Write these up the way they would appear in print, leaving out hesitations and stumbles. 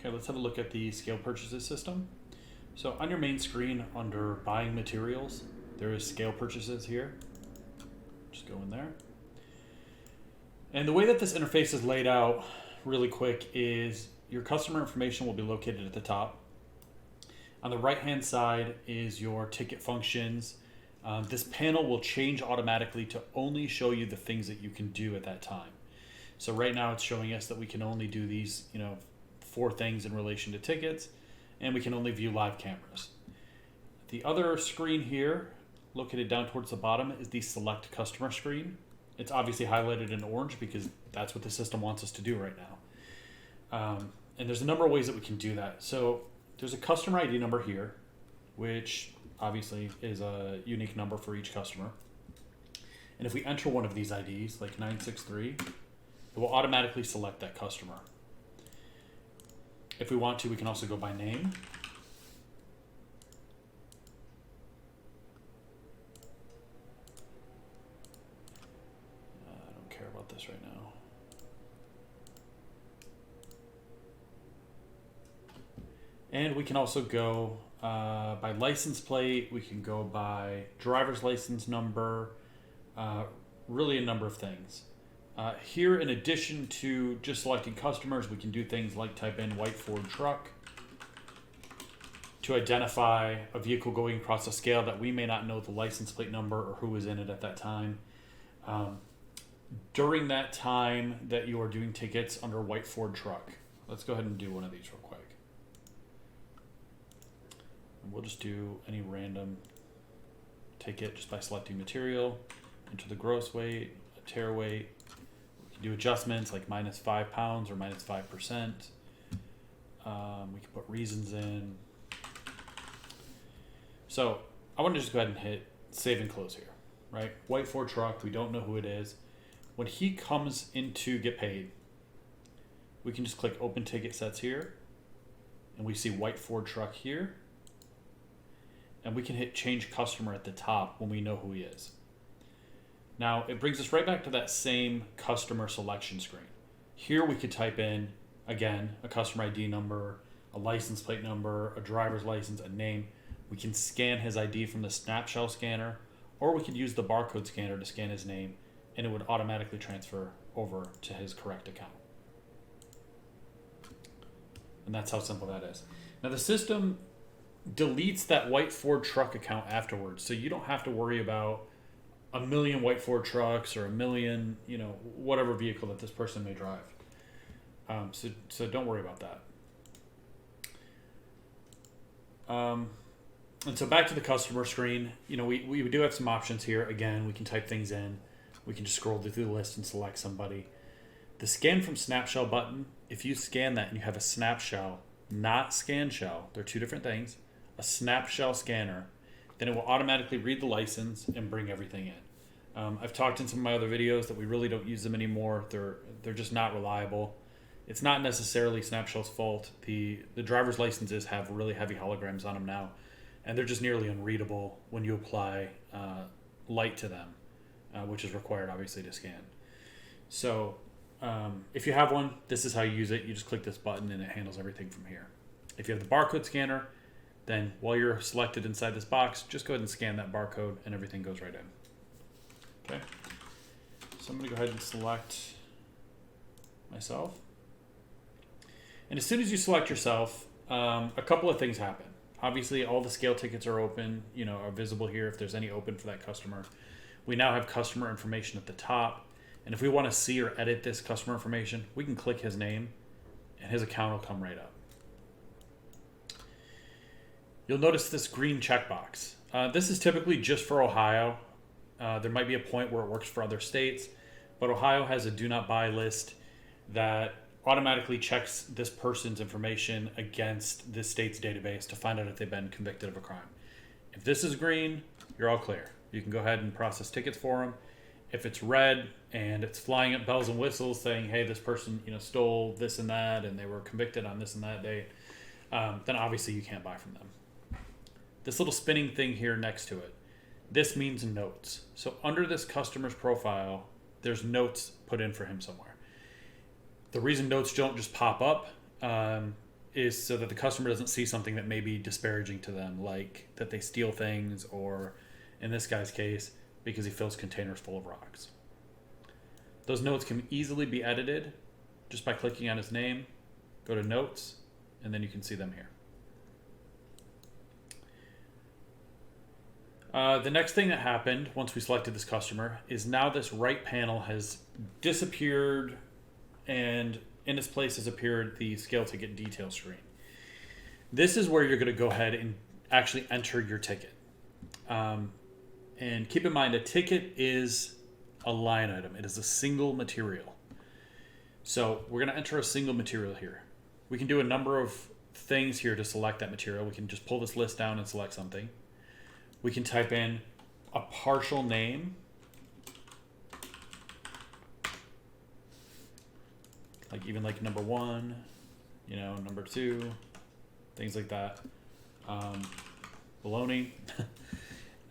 Okay, let's have a look at the scale purchases system. So on your main screen under buying materials, there is scale purchases here. Just go in there. And the way that this interface is laid out really quick is your customer information will be located at the top. On the right-hand side is your ticket functions. This panel will change automatically to only show you the things that you can do at that time. So right now it's showing us that we can only do these, 4 things in relation to tickets, and we can only view live cameras. The other screen here, located down towards the bottom, is the select customer screen. It's obviously highlighted in orange because that's what the system wants us to do right now. And there's a number of ways that we can do that. So there's a customer ID number here, which obviously is a unique number for each customer. And if we enter one of these IDs, like 963, it will automatically select that customer. If we want to, we can also go by name. I don't care about this right now. And we can also go by license plate. We can go by driver's license number, really a number of things. Here, in addition to just selecting customers, we can do things like type in white Ford truck to identify a vehicle going across a scale that we may not know the license plate number or who was in it at that time. During that time that you are doing tickets under white Ford truck, let's go ahead and do one of these real quick. And we'll just do any random ticket just by selecting material, enter the gross weight, a tear weight. Do adjustments like -5 pounds or -5%. We can put reasons in. So I want to just go ahead and hit save and close here, right? White Ford truck, we don't know who it is. When he comes in to get paid, we can just click open ticket sets here, and we see white Ford truck here, and we can hit change customer at the top when we know who he is. Now, it brings us right back to that same customer selection screen. Here we could type in, again, a customer ID number, a license plate number, a driver's license, a name. We can scan his ID from the Snapshell scanner, or we could use the barcode scanner to scan his name, and it would automatically transfer over to his correct account. And that's how simple that is. Now, the system deletes that white Ford truck account afterwards, so you don't have to worry about a million white Ford trucks or a million, whatever vehicle that this person may drive. So don't worry about that. And so back to the customer screen, we do have some options here. Again, we can type things in. We can just scroll through the list and select somebody. The scan from Snapshell button, if you scan that and you have a Snapshell, not scan shell, they're two different things, a Snapshell scanner, then it will automatically read the license and bring everything in. I've talked in some of my other videos that we really don't use them anymore. They're just not reliable. It's not necessarily Snapshell's fault. The driver's licenses have really heavy holograms on them now, and they're just nearly unreadable when you apply light to them, which is required obviously to scan. So if you have one, this is how you use it. You just click this button and it handles everything from here. If you have the barcode scanner, then while you're selected inside this box, just go ahead and scan that barcode and everything goes right in. Okay, so I'm going to go ahead and select myself. And as soon as you select yourself, a couple of things happen. Obviously, all the scale tickets are open, are visible here if there's any open for that customer. We now have customer information at the top. And if we want to see or edit this customer information, we can click his name and his account will come right up. You'll notice this green checkbox. This is typically just for Ohio. There might be a point where it works for other states, but Ohio has a do not buy list that automatically checks this person's information against this state's database to find out if they've been convicted of a crime. If this is green, you're all clear. You can go ahead and process tickets for them. If it's red and it's flying up bells and whistles saying, hey, this person stole this and that and they were convicted on this and that date, then obviously you can't buy from them. This little spinning thing here next to it, this means notes. So under this customer's profile, there's notes put in for him somewhere. The reason notes don't just pop up is so that the customer doesn't see something that may be disparaging to them, like that they steal things, or in this guy's case, because he fills containers full of rocks. Those notes can easily be edited just by clicking on his name, go to notes, and then you can see them here. The next thing that happened once we selected this customer is now this right panel has disappeared, and in its place has appeared the scale ticket detail screen. This is where you're going to go ahead and actually enter your ticket. And keep in mind, a ticket is a line item. It is a single material. So we're going to enter a single material here. We can do a number of things here to select that material. We can just pull this list down and select something. We can type in a partial name, like even like number 1, you know, number 2, things like that. Baloney.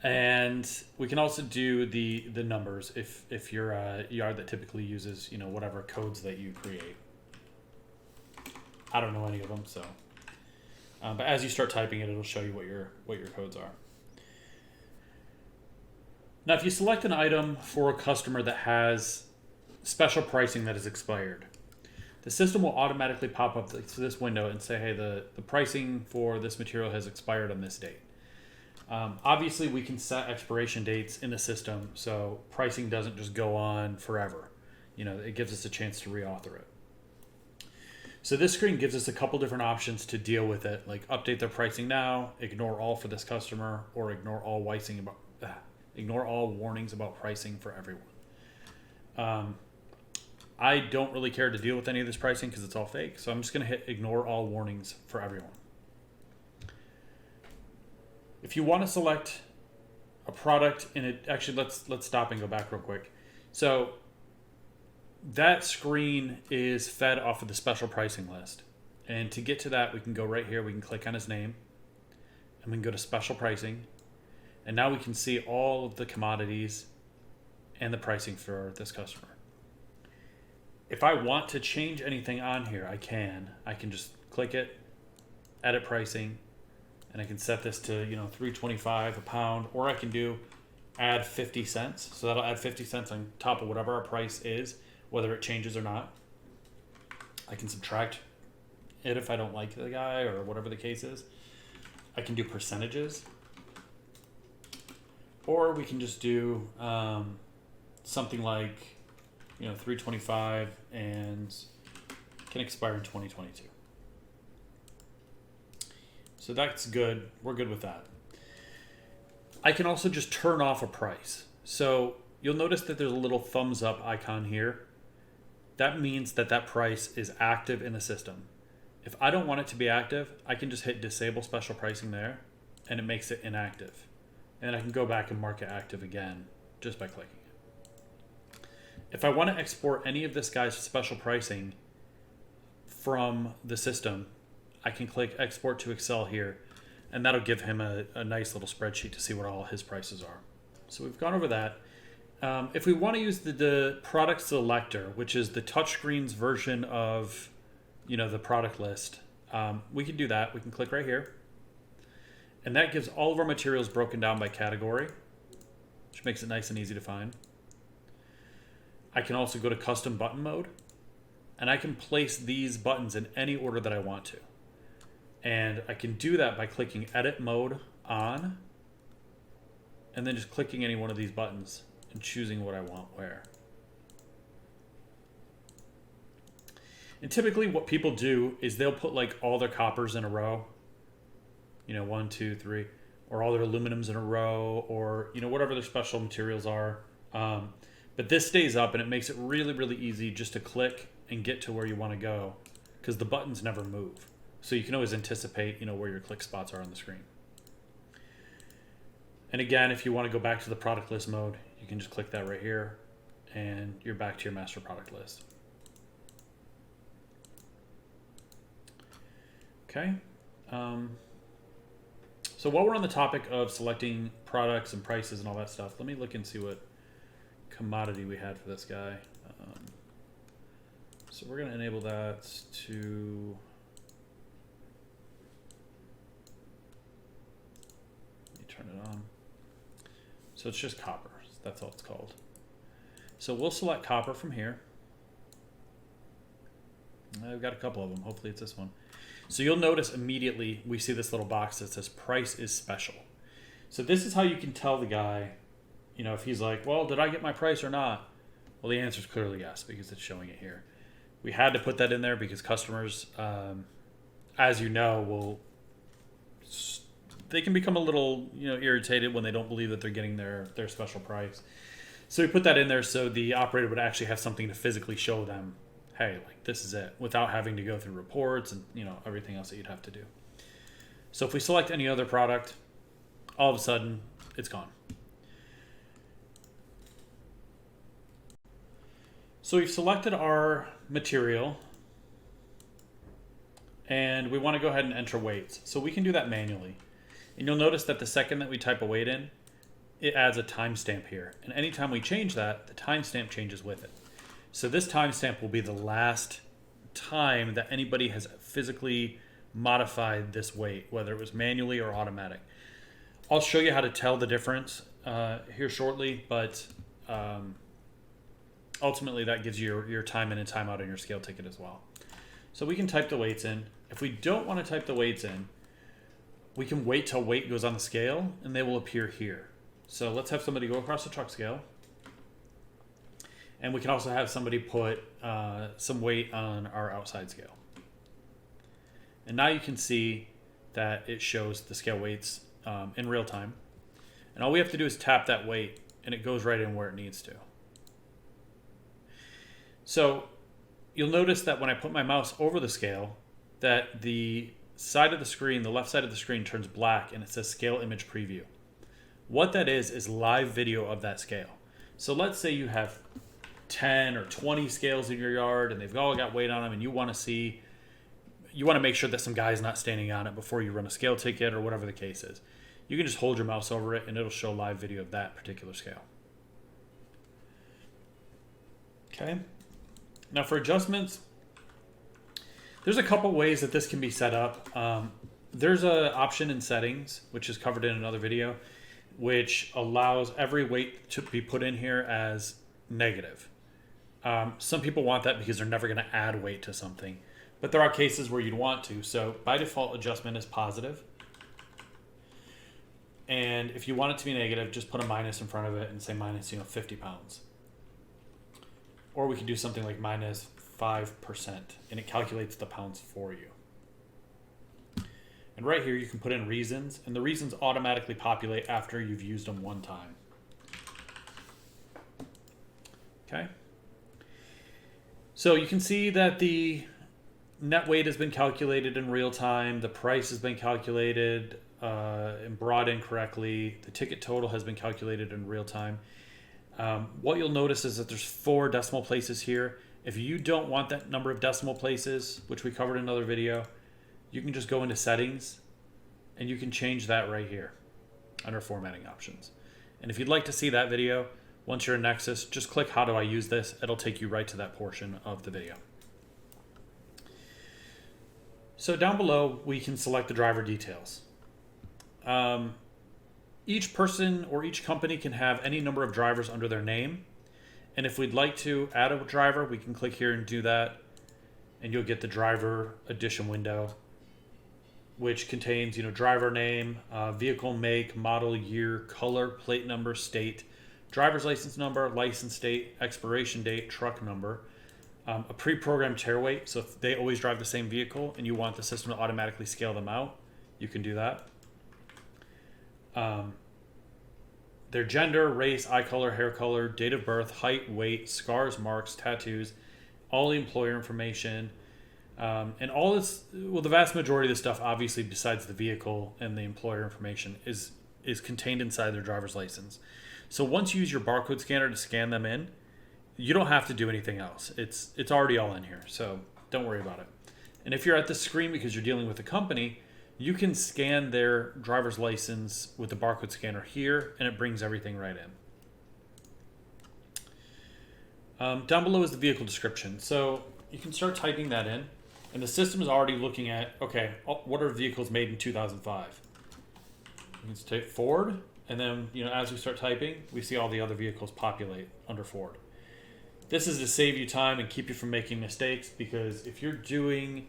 And we can also do the numbers if you're a yard that typically uses, you know, whatever codes that you create. I don't know any of them, so. But as you start typing it, it'll show you what your codes are. Now, if you select an item for a customer that has special pricing that is expired, the system will automatically pop up to this window and say, hey, the pricing for this material has expired on this date. Obviously, we can set expiration dates in the system, so pricing doesn't just go on forever. You know, it gives us a chance to reauthor it. So this screen gives us a couple different options to deal with it, like update their pricing now, ignore all for this customer, or ignore all warnings about pricing for everyone. I don't really care to deal with any of this pricing because it's all fake, so I'm just going to hit ignore all warnings for everyone. If you want to select a product in it, actually let's stop and go back real quick. So that screen is fed off of the special pricing list. And to get to that, we can go right here, we can click on his name, and we can go to special pricing. And now we can see all of the commodities and the pricing for this customer. If I want to change anything on here, I can just click it, edit pricing, and I can set this to, you know, $3.25 a pound, or I can do add 50 cents. So that'll add 50 cents on top of whatever our price is, whether it changes or not. I can subtract it if I don't like the guy or whatever the case is. I can do percentages, or we can just do something like, you know, $3.25 and can expire in 2022. So that's good. We're good with that. I can also just turn off a price. So you'll notice that there's a little thumbs up icon here. That means that that price is active in the system. If I don't want it to be active, I can just hit disable special pricing there, and it makes it inactive. And I can go back and mark it active again just by clicking it. If I want to export any of this guy's special pricing from the system, I can click export to Excel here, and that'll give him a nice little spreadsheet to see what all his prices are. So we've gone over that. If we want to use the product selector, which is the touchscreen's version of, you know, the product list, we can do that. We can click right here, and that gives all of our materials broken down by category, which makes it nice and easy to find. I can also go to custom button mode, and I can place these buttons in any order that I want to. And I can do that by clicking edit mode on, and then just clicking any one of these buttons and choosing what I want where. And typically what people do is they'll put like all their coppers in a row, you know, 1, 2, 3, or all their aluminums in a row, or, you know, whatever their special materials are. But this stays up, and it makes it really, really easy just to click and get to where you want to go, because the buttons never move. So you can always anticipate, you know, where your click spots are on the screen. And again, if you want to go back to the product list mode, you can just click that right here, and you're back to your master product list. Okay. So while we're on the topic of selecting products and prices and all that stuff, let me look and see what commodity we had for this guy. So we're going to enable that to So it's just copper. That's all it's called. So we'll select copper from here. I've got a couple of them. Hopefully it's this one. So you'll notice immediately we see this little box that says price is special. So this is how you can tell the guy, you know, if he's like, well, did I get my price or not? Well, the answer is clearly yes, because it's showing it here. We had to put that in there because customers, as you know, they can become a little, you know, irritated when they don't believe that they're getting their special price. So we put that in there so the operator would actually have something to physically show them, hey, like this is it, without having to go through reports and, you know, everything else that you'd have to do. So if we select any other product, all of a sudden it's gone. So we've selected our material and we want to go ahead and enter weights. So we can do that manually. And you'll notice that the second that we type a weight in, it adds a timestamp here. And anytime we change that, the timestamp changes with it. So this timestamp will be the last time that anybody has physically modified this weight, whether it was manually or automatic. I'll show you how to tell the difference here shortly, but ultimately that gives you your time in and time out on your scale ticket as well. So we can type the weights in. If we don't want to type the weights in, we can wait till weight goes on the scale and they will appear here. So let's have somebody go across the truck scale. And we can also have somebody put some weight on our outside scale. And now you can see that it shows the scale weights in real time. And all we have to do is tap that weight and it goes right in where it needs to. So you'll notice that when I put my mouse over the scale, that the side of the screen, the left side of the screen turns black and it says scale image preview. What that is live video of that scale. So let's say you have 10 or 20 scales in your yard and they've all got weight on them and you want to make sure that some guy's not standing on it before you run a scale ticket or whatever the case is. You can just hold your mouse over it and it'll show live video of that particular scale. Okay. Now for adjustments, there's a couple ways that this can be set up. There's an option in settings, which is covered in another video, which allows every weight to be put in here as negative. Some people want that because they're never going to add weight to something, but there are cases where you'd want to. So by default, adjustment is positive. And if you want it to be negative, just put a minus in front of it and say minus, 50 pounds. Or we could do something like minus 5%, and it calculates the pounds for you. And right here, you can put in reasons, and the reasons automatically populate after you've used them one time. Okay. So you can see that the net weight has been calculated in real time. The price has been calculated and brought in correctly. The ticket total has been calculated in real time. What you'll notice is that there's 4 decimal places here. If you don't want that number of decimal places, which we covered in another video, you can just go into settings and you can change that right here under formatting options. And if you'd like to see that video, once you're in Nexus, just click how do I use this? It'll take you right to that portion of the video. So down below, we can select the driver details. Each person or each company can have any number of drivers under their name. And if we'd like to add a driver, we can click here and do that. And you'll get the driver addition window, which contains, driver name, vehicle make, model year, color, plate number, state, driver's license number, license date, expiration date, truck number, a pre-programmed tare weight. So if they always drive the same vehicle and you want the system to automatically scale them out, you can do that. Their gender, race, eye color, hair color, date of birth, height, weight, scars, marks, tattoos, all the employer information, and all this, well, the vast majority of this stuff, obviously, besides the vehicle and the employer information, is contained inside their driver's license. So once you use your barcode scanner to scan them in, you don't have to do anything else. It's already all in here, so don't worry about it. And if you're at the screen because you're dealing with a company, you can scan their driver's license with the barcode scanner here, and it brings everything right in. Down below is the vehicle description. So you can start typing that in, and the system is already looking at, okay, what are vehicles made in 2005? You can type Ford, And then, as we start typing, we see all the other vehicles populate under Ford. This is to save you time and keep you from making mistakes, because if you're doing,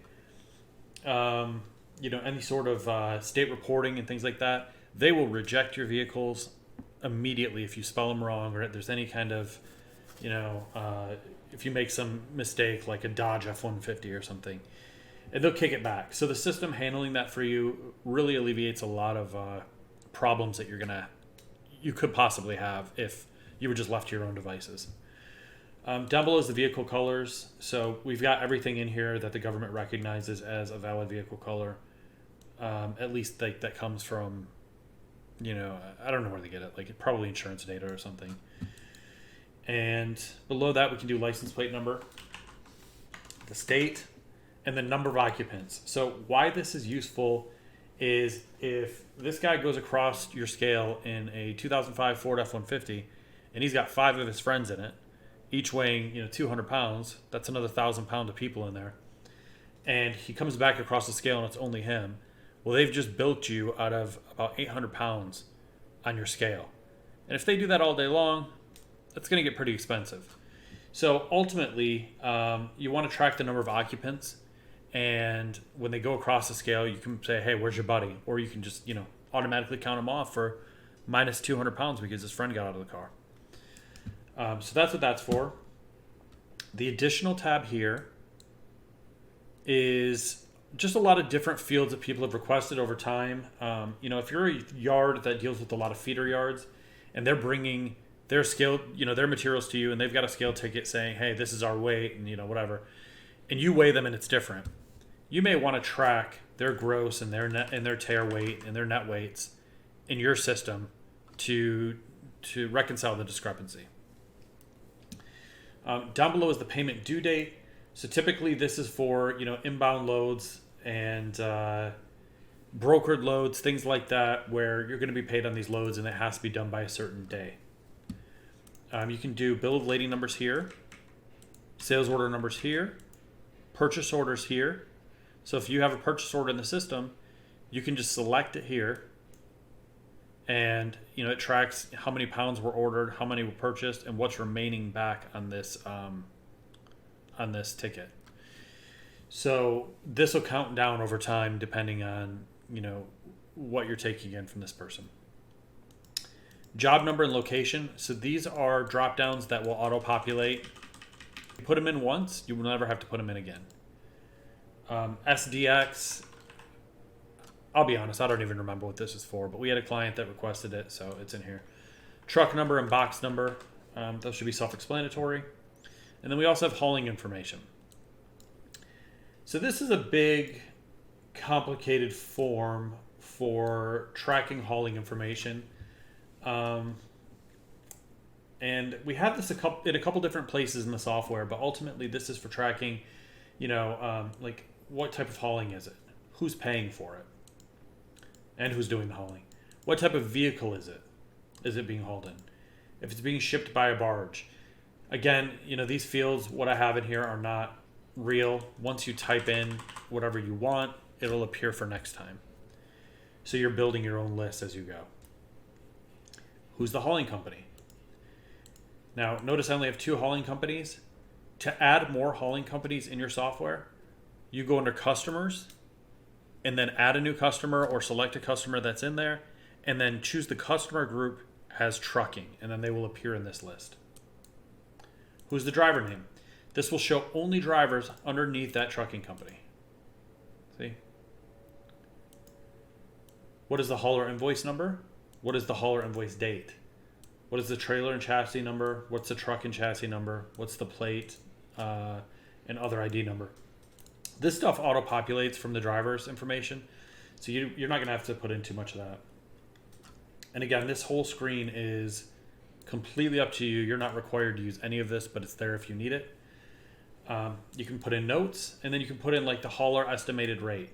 any sort of state reporting and things like that, they will reject your vehicles immediately if you spell them wrong, or there's any kind of, if you make some mistake like a Dodge F-150 or something, and they'll kick it back. So the system handling that for you really alleviates a lot of problems that you could possibly have if you were just left to your own devices. Down below is the vehicle colors. So we've got everything in here that the government recognizes as a valid vehicle color. At least that comes from, I don't know where they get it, like probably insurance data or something. And below that, we can do license plate number, the state, and the number of occupants. So why this is useful is if this guy goes across your scale in a 2005 Ford F-150 and he's got 5 of his friends in it, each weighing 200 pounds, that's another 1,000 pounds of people in there, and he comes back across the scale and it's only him, well, they've just bilked you out of about 800 pounds on your scale. And if they do that all day long, that's going to get pretty expensive. So ultimately, you want to track the number of occupants. And when they go across the scale, you can say, hey, where's your buddy? Or you can just, automatically count him off for minus 200 pounds because his friend got out of the car. So that's what that's for. The additional tab here is just a lot of different fields that people have requested over time. If you're a yard that deals with a lot of feeder yards and they're bringing their scale, their materials to you, and they've got a scale ticket saying, hey, this is our weight and, whatever, and you weigh them and it's different, you may want to track their gross and their net and their tear weight and their net weights in your system to reconcile the discrepancy. Down below is the payment due date. So typically this is for, inbound loads and brokered loads, things like that, where you're going to be paid on these loads and it has to be done by a certain day. You can do bill of lading numbers here, sales order numbers here, purchase orders here. So if you have a purchase order in the system, you can just select it here, and it tracks how many pounds were ordered, how many were purchased, and what's remaining back on this ticket. So this will count down over time depending on what you're taking in from this person. Job number and location. So these are drop downs that will auto populate. You put them in once, you will never have to put them in again. SDX, I'll be honest, I don't even remember what this is for, but we had a client that requested it, so it's in here. Truck number and box number, those should be self-explanatory. And then we also have hauling information. So this is a big, complicated form for tracking hauling information. And we have this in a couple different places in the software, but ultimately this is for tracking, like what type of hauling is it? Who's paying for it? And who's doing the hauling? What type of vehicle is it? Is it being hauled in? If it's being shipped by a barge. Again, these fields, what I have in here are not real. Once you type in whatever you want, it'll appear for next time. So you're building your own list as you go. Who's the hauling company? Now, notice I only have 2 hauling companies. To add more hauling companies in your software, you go under customers and then add a new customer or select a customer that's in there and then choose the customer group as trucking, and then they will appear in this list. Who's the driver name? This will show only drivers underneath that trucking company. See? What is the hauler invoice number? What is the hauler invoice date? What is the trailer and chassis number? What's the truck and chassis number? What's the plate and other ID number? This stuff auto-populates from the driver's information, so you're not going to have to put in too much of that. And again, this whole screen is completely up to you. You're not required to use any of this, but it's there if you need it. You can put in notes, and then you can put in like the hauler estimated rate.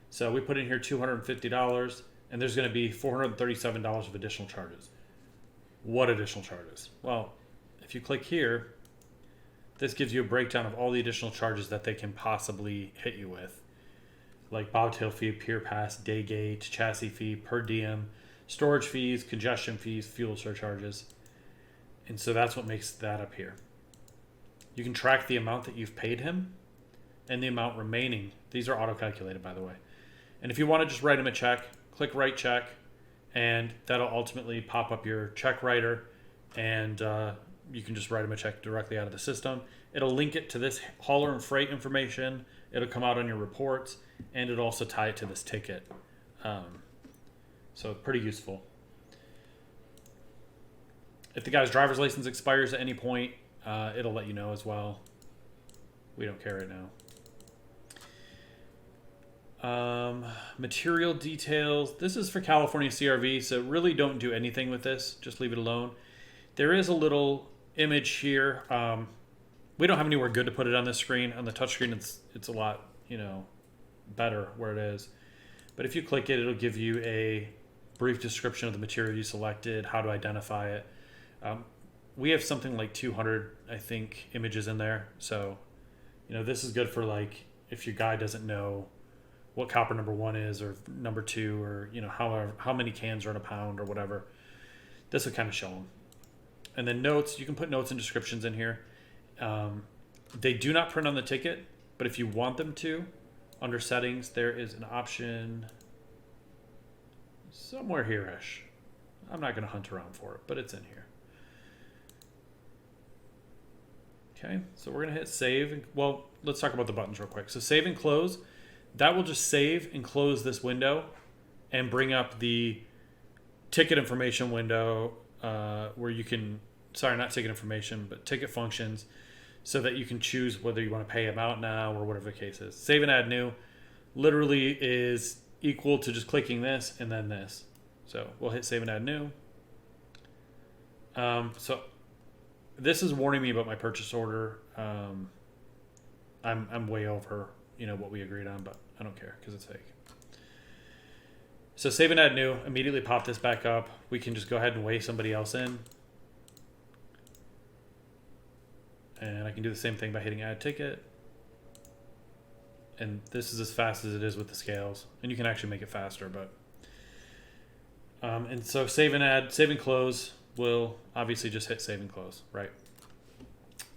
So we put in here $250, and there's going to be $437 of additional charges. What additional charges? Well, if you click here, this gives you a breakdown of all the additional charges that they can possibly hit you with, like bobtail fee, pier pass, day gate, chassis fee, per diem. storage fees, congestion fees, fuel surcharges. And so that's what makes that up here. You can track the amount that you've paid him and the amount remaining. These are auto-calculated, by the way. And if you want to just write him a check, click write check, and that'll ultimately pop up your check writer, and you can just write him a check directly out of the system. It'll link it to this hauler and freight information. It'll come out on your reports, and it'll also tie it to this ticket. So pretty useful. If the guy's driver's license expires at any point, it'll let you know as well. We don't care right now. Material details. This is for California CRV, so really don't do anything with this. Just leave it alone. There is a little image here. We don't have anywhere good to put it on this screen. On the touch screen, it's a lot, better where it is. But if you click it, it'll give you a brief description of the material you selected, how to identify it. We have something like 200, I think, images in there. So, this is good for like if your guy doesn't know what copper number 1 is or number 2 or, how many cans are in a pound or whatever. This will kind of show them. And then notes, you can put notes and descriptions in here. They do not print on the ticket, but if you want them to, under settings, there is an option somewhere here-ish. I'm not going to hunt around for it, but it's in here. Okay, so we're going to hit save. Well, let's talk about the buttons real quick. So save and close, that will just save and close this window and bring up the ticket information window where you can, sorry, not ticket information, but ticket functions, so that you can choose whether you want to pay them out now or whatever the case is. Save and add new literally is equal to just clicking this and then this. So we'll hit save and add new. So this is warning me about my purchase order. I'm way over, what we agreed on, but I don't care because it's fake. So save and add new, immediately pop this back up. We can just go ahead and weigh somebody else in. And I can do the same thing by hitting add ticket. And this is as fast as it is with the scales. And you can actually make it faster, but and so save and close will obviously just hit save and close, right?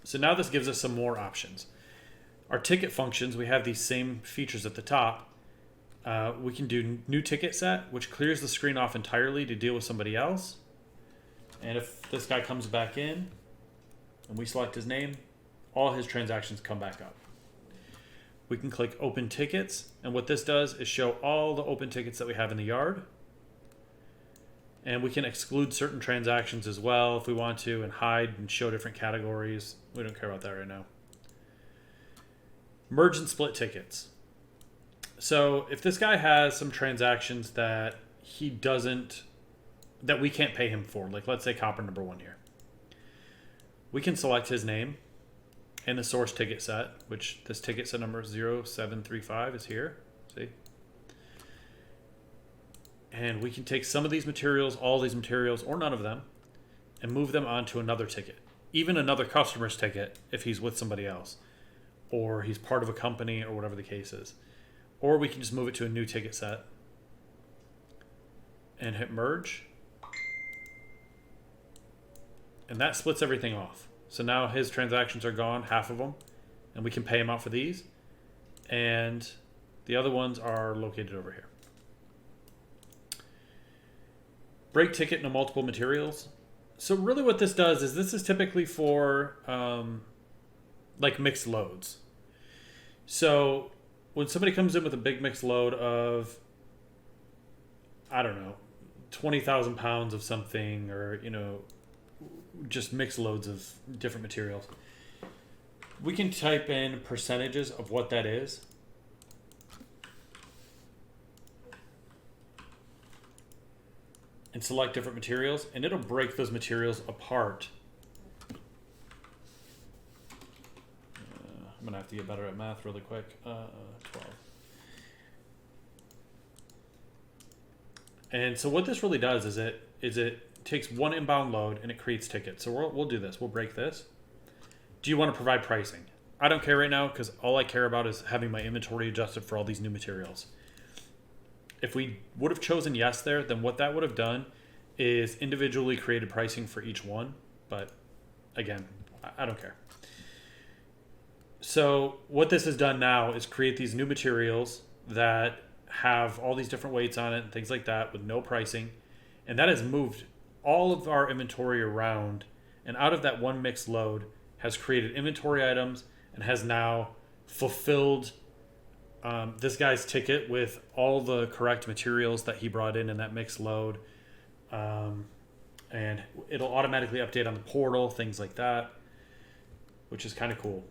So now this gives us some more options. Our ticket functions, we have these same features at the top. We can do new ticket set, which clears the screen off entirely to deal with somebody else. And if this guy comes back in and we select his name, all his transactions come back up. We can click open tickets, and what this does is show all the open tickets that we have in the yard. And we can exclude certain transactions as well if we want to, and hide and show different categories. We don't care about that right now. Merge and split tickets. So if this guy has some transactions that that we can't pay him for, like let's say copper number 1 here, we can select his name and the source ticket set, which this ticket set number 0735 is here. See? And we can take some of these materials, all these materials, or none of them, and move them onto another ticket. Even another customer's ticket if he's with somebody else, or he's part of a company, or whatever the case is. Or we can just move it to a new ticket set and hit merge. And that splits everything off. So now his transactions are gone, half of them, and we can pay him out for these. And the other ones are located over here. Break ticket no multiple materials. So really what this does is this is typically for like mixed loads. So when somebody comes in with a big mixed load of, I don't know, 20,000 pounds of something, or, just mixed loads of different materials, we can type in percentages of what that is. And select different materials, and it'll break those materials apart. I'm gonna have to get better at math really quick. 12. And so what this really does is it takes one inbound load and it creates tickets. So we'll do this. We'll break this. Do you want to provide pricing? I don't care right now because all I care about is having my inventory adjusted for all these new materials. If we would have chosen yes there, then what that would have done is individually created pricing for each one. But again, I don't care. So what this has done now is create these new materials that have all these different weights on it and things like that with no pricing. And that has moved all of our inventory around, and out of that one mixed load has created inventory items and has now fulfilled this guy's ticket with all the correct materials that he brought in that mixed load. And it'll automatically update on the portal, things like that, which is kind of cool.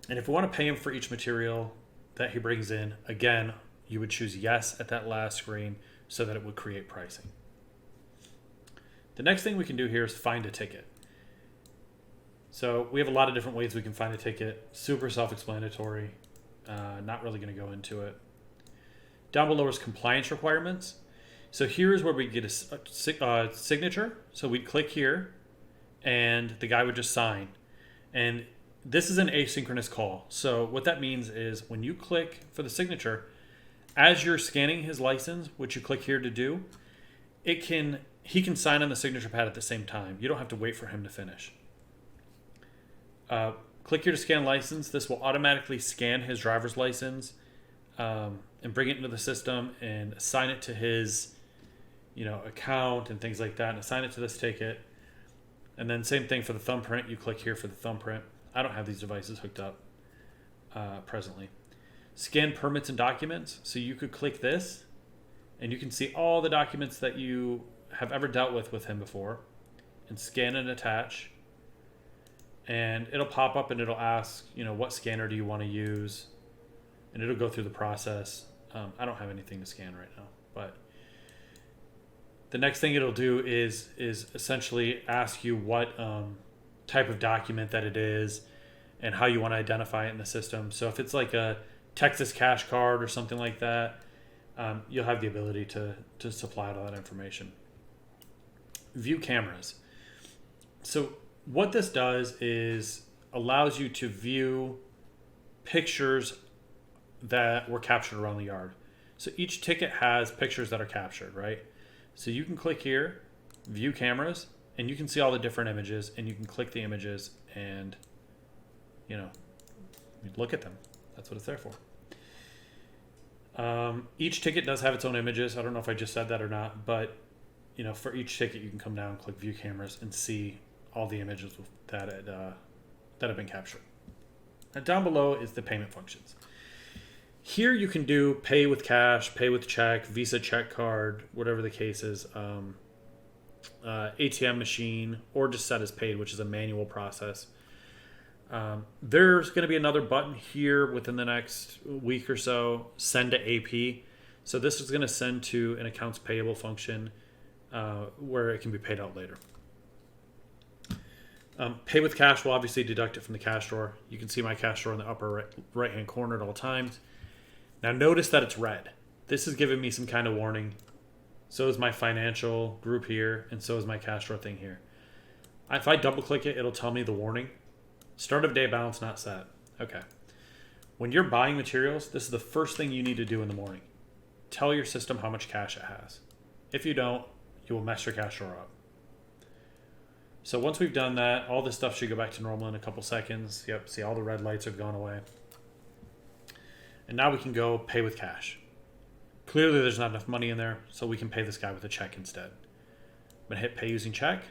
And if we want to pay him for each material that he brings in, again, you would choose yes at that last screen so that it would create pricing. The next thing we can do here is find a ticket. So we have a lot of different ways we can find a ticket. Super self-explanatory. Not really going to go into it. Down below is compliance requirements. So here's where we get a signature. So we'd click here and the guy would just sign. And this is an asynchronous call. So what that means is when you click for the signature, as you're scanning his license, which you click here to do, he can sign on the signature pad at the same time. You don't have to wait for him to finish. Click here to scan license. This will automatically scan his driver's license and bring it into the system and assign it to his account and things like that, and assign it to this ticket. And then same thing for the thumbprint. You click here for the thumbprint. I don't have these devices hooked up presently. Scan permits and documents. So you could click this and you can see all the documents that you have ever dealt with him before, and scan and attach. And it'll pop up and it'll ask, what scanner do you want to use? And it'll go through the process. I don't have anything to scan right now, but the next thing it'll do is essentially ask you what type of document that it is and how you want to identify it in the system. So if it's like a Texas cash card or something like that, you'll have the ability to supply all that information. View cameras. So what this does is allows you to view pictures that were captured around the yard. So each ticket has pictures that are captured, right? So you can click here, view cameras, and you can see all the different images, and you can click the images and, look at them. That's what it's there for. Each ticket does have its own images. I don't know if I just said that or not, but for each ticket you can come down, click view cameras, and see all the images that have been captured. And down below is the payment functions. Here you can do pay with cash, pay with check, Visa check card, whatever the case is, ATM machine, or just set as paid, which is a manual process. There's going to be another button here within the next week or so, send to AP. So this is going to send to an accounts payable function where it can be paid out later. Pay with cash will obviously deduct it from the cash drawer. You can see my cash drawer in the upper right hand corner at all times. Now notice that it's red. This is giving me some kind of warning. So is my financial group here, and so is my cash drawer thing here. If I double click it, it'll tell me the warning. Start of day balance not set. Okay. When you're buying materials, this is the first thing you need to do in the morning. Tell your system how much cash it has. If you don't, you will mess your cash drawer up. So once we've done that, all this stuff should go back to normal in a couple seconds. Yep, see all the red lights have gone away. And now we can go pay with cash. Clearly there's not enough money in there, so we can pay this guy with a check instead. I'm going to hit pay using check.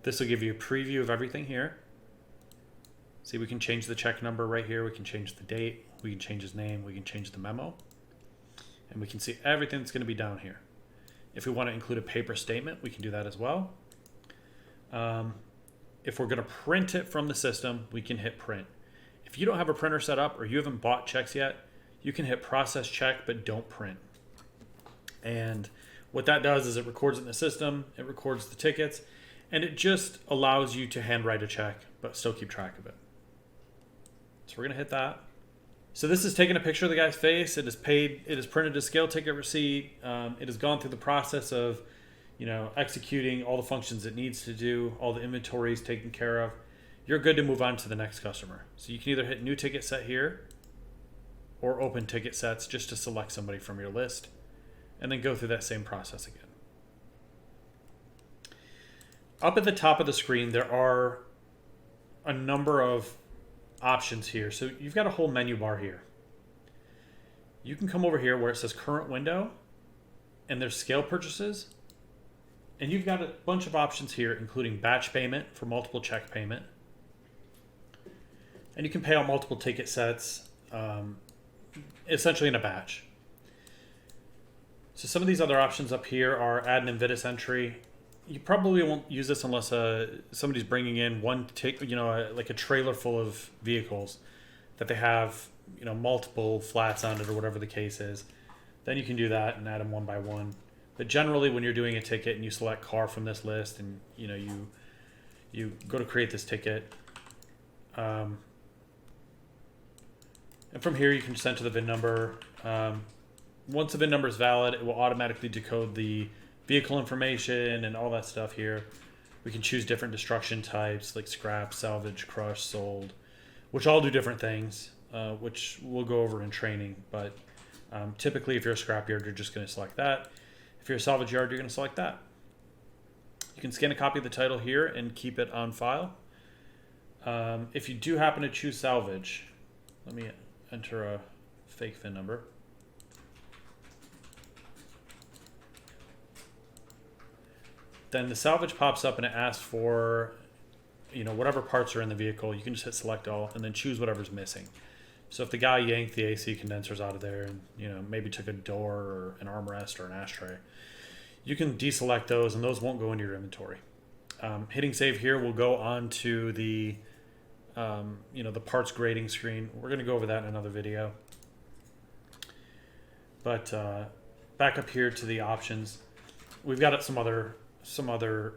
This will give you a preview of everything here. See, we can change the check number right here. We can change the date. We can change his name. We can change the memo. And we can see everything that's going to be down here. If we want to include a paper statement, we can do that as well. If we're going to print it from the system, we can hit print. If you don't have a printer set up or you haven't bought checks yet, you can hit process check, but don't print. And what that does is it records it in the system, it records the tickets, and it just allows you to handwrite a check, but still keep track of it. So we're going to hit that. So this is taking a picture of the guy's face. It is paid. It is printed a scale ticket receipt. It has gone through the process of, executing all the functions it needs to do. All the inventory is taken care of. You're good to move on to the next customer. So you can either hit new ticket set here or open ticket sets just to select somebody from your list. and then go through that same process again. Up at the top of the screen, there are a number of options here. So you've got a whole menu bar here. You can come over here where it says current window, and there's scale purchases. And you've got a bunch of options here, including batch payment for multiple check payment. And you can pay on multiple ticket sets, essentially in a batch. So some of these other options up here are add an Invitus entry. You probably won't use this unless somebody's bringing in like a trailer full of vehicles that they have, multiple flats on it or whatever the case is. Then you can do that and add them one by one. But generally, when you're doing a ticket and you select car from this list, and you go to create this ticket, and from here you can just enter the VIN number. Once the VIN number is valid, it will automatically decode the vehicle information and all that stuff here. We can choose different destruction types like scrap, salvage, crush, sold, which all do different things, which we'll go over in training. But typically, if you're a scrapyard, you're just going to select that. If you're a salvage yard, you're going to select that. You can scan a copy of the title here and keep it on file. If you do happen to choose salvage, let me enter a fake VIN number. Then the salvage pops up and it asks for, whatever parts are in the vehicle. You can just hit select all and then choose whatever's missing. So if the guy yanked the AC condensers out of there and, maybe took a door or an armrest or an ashtray, you can deselect those and those won't go into your inventory. Hitting save here will go on to the, the parts grading screen. We're going to go over that in another video. But back up here to the options, we've got some other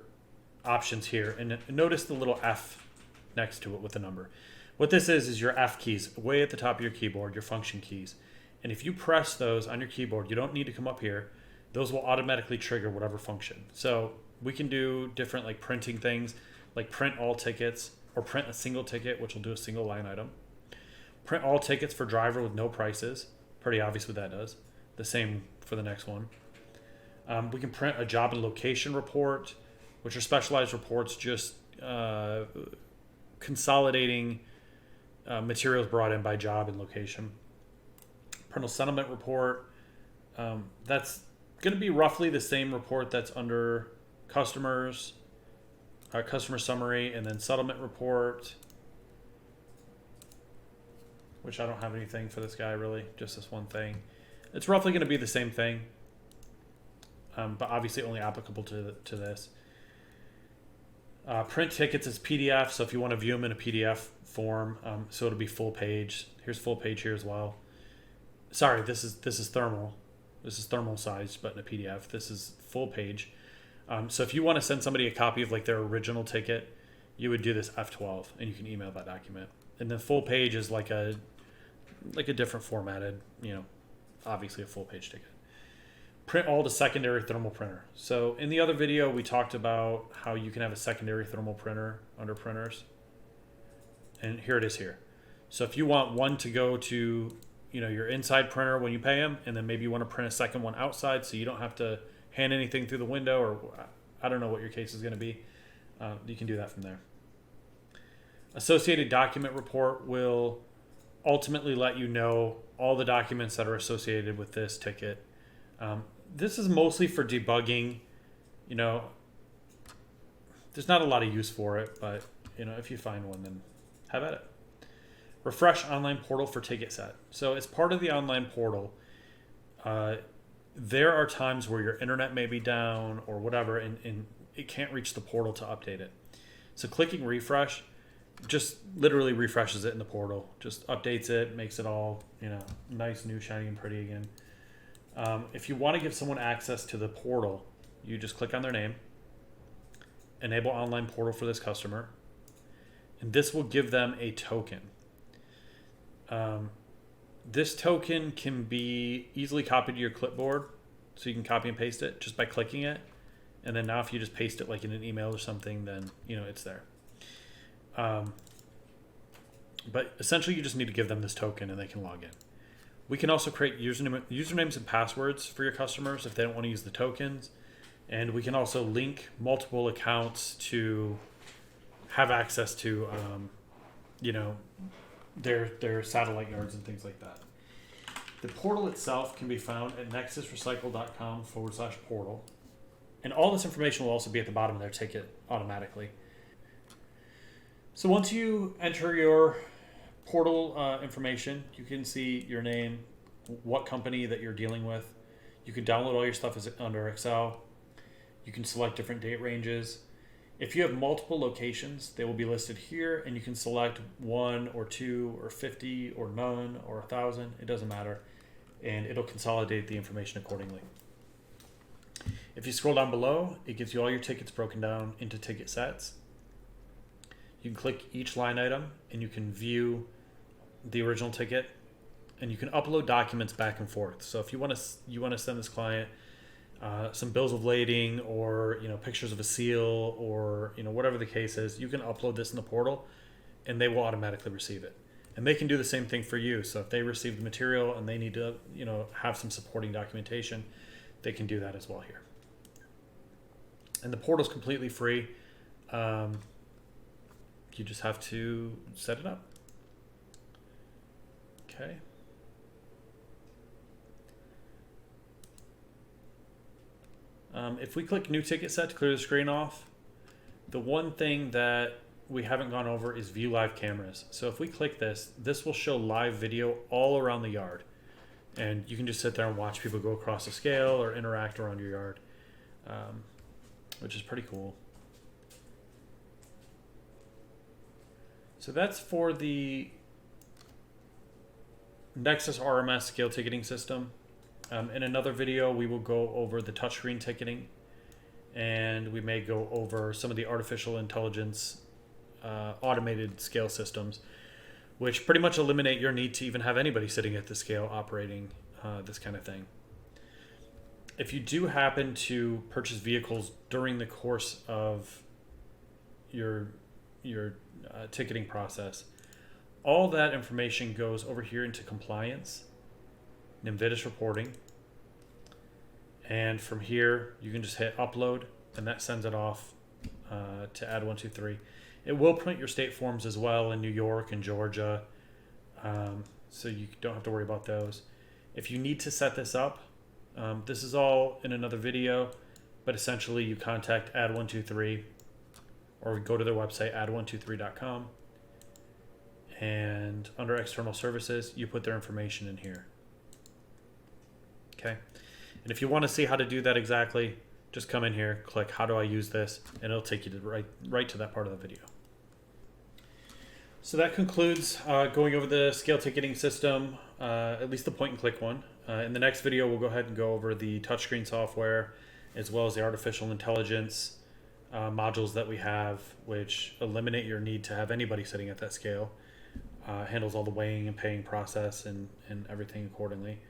options here, and notice the little F next to it with the number. What this is your F keys way at the top of your keyboard, your function keys. And if you press those on your keyboard, you don't need to come up here. Those will automatically trigger whatever function. So we can do different like printing things, like print all tickets or print a single ticket, which will do a single line item. Print all tickets for driver with no prices. Pretty obvious what that does. The same for the next one. We can print a job and location report, which are specialized reports just consolidating materials brought in by job and location. Print a settlement report. That's going to be roughly the same report that's under customers, customer summary, and then settlement report, which I don't have anything for this guy really, just this one thing. It's roughly going to be the same thing. But obviously only applicable to this. Print tickets as PDF, so if you want to view them in a PDF form, so it'll be full page. Here's full page here as well. Sorry, this is thermal. This is thermal sized, but in a PDF. This is full page. So if you want to send somebody a copy of like their original ticket, you would do this F12, and you can email that document. And the full page is like a different formatted, obviously a full page ticket. Print all to secondary thermal printer. So in the other video, we talked about how you can have a secondary thermal printer under printers. And here it is here. So if you want one to go to, your inside printer when you pay them, and then maybe you want to print a second one outside so you don't have to hand anything through the window, or I don't know what your case is going to be. You can do that from there. Associated document report will ultimately let you know all the documents that are associated with this ticket. This is mostly for debugging. There's not a lot of use for it, but if you find one, then have at it. Refresh online portal for ticket set. So as part of the online portal, there are times where your internet may be down or whatever, and it can't reach the portal to update it. So clicking refresh just literally refreshes it in the portal, just updates it, makes it all nice, new, shiny, and pretty again. If you want to give someone access to the portal, you just click on their name, enable online portal for this customer, and this will give them a token. This token can be easily copied to your clipboard, so you can copy and paste it just by clicking it. And then now if you just paste it like in an email or something, then it's there. But essentially you just need to give them this token and they can log in. We can also create usernames and passwords for your customers if they don't want to use the tokens. And we can also link multiple accounts to have access to, their satellite yards and things like that. The portal itself can be found at nexusrecycle.com/portal. And all this information will also be at the bottom of their ticket automatically. So once you enter your portal information, you can see your name, what company that you're dealing with. You can download all your stuff under Excel. You can select different date ranges. If you have multiple locations, they will be listed here, and you can select 1 or 2 or 50 or none or 1,000. It doesn't matter, and it'll consolidate the information accordingly. If you scroll down below, it gives you all your tickets broken down into ticket sets. You can click each line item, and you can view the original ticket, and you can upload documents back and forth. So if you want to send this client some bills of lading, or pictures of a seal, or whatever the case is, you can upload this in the portal, and they will automatically receive it. And they can do the same thing for you. So if they receive the material and they need to have some supporting documentation, they can do that as well here. And the portal is completely free. You just have to set it up. Okay. If we click new ticket set to clear the screen off, the one thing that we haven't gone over is view live cameras. So if we click this, this will show live video all around the yard. And you can just sit there and watch people go across the scale or interact around your yard, which is pretty cool. So that's for the Nexus RMS scale ticketing system. In another video, we will go over the touchscreen ticketing, and we may go over some of the artificial intelligence automated scale systems, which pretty much eliminate your need to even have anybody sitting at the scale operating this kind of thing. If you do happen to purchase vehicles during the course of your ticketing process, all that information goes over here into compliance, Nvidia's reporting, and from here you can just hit upload, and that sends it off to Add123. It will print your state forms as well in New York and Georgia, so you don't have to worry about those. If you need to set this up, this is all in another video, but essentially you contact Add123 or go to their website, add123.com, and under external services, you put their information in here. Okay, and if you want to see how to do that exactly, just come in here, click how do I use this, and it'll take you to right to that part of the video. So that concludes going over the scale ticketing system, at least the point and click one. In the next video, we'll go ahead and go over the touchscreen software, as well as the artificial intelligence modules that we have, which eliminate your need to have anybody sitting at that scale, handles all the weighing and paying process and everything accordingly.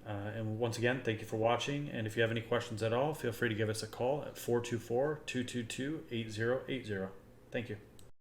And once again, thank you for watching. And if you have any questions at all, feel free to give us a call at 424-222-8080. Thank you.